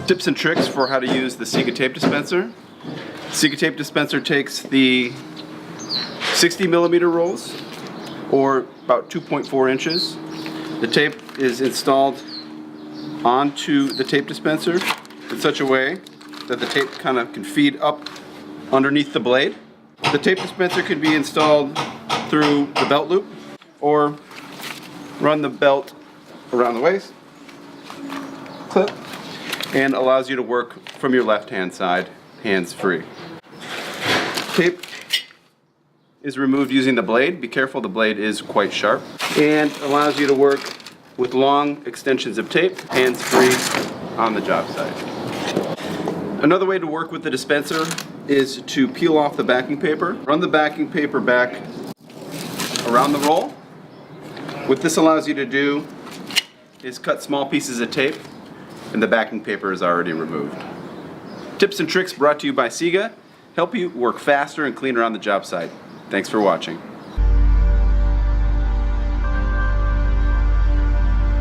Tips and tricks for how to use the SIGA tape dispenser. SIGA tape dispenser takes the 60mm rolls, or about 2.4 inches. The tape is installed onto the tape dispenser in such a way that the tape kind of can feed up underneath the blade. The tape dispenser can be installed through the belt loop, or run the belt around the waist, clip, and allows you to work from your left-hand side, hands-free. Tape is removed using the blade. Be careful, the blade is quite sharp, and allows you to work with long extensions of tape, hands-free, on the job site. Another way to work with the dispenser is to peel off the backing paper. Run the backing paper back around the roll. What this allows you to do is cut small pieces of tape, and the backing paper is already removed. Tips and tricks brought to you by SIGA help you work faster and cleaner on the job site. Thanks for watching.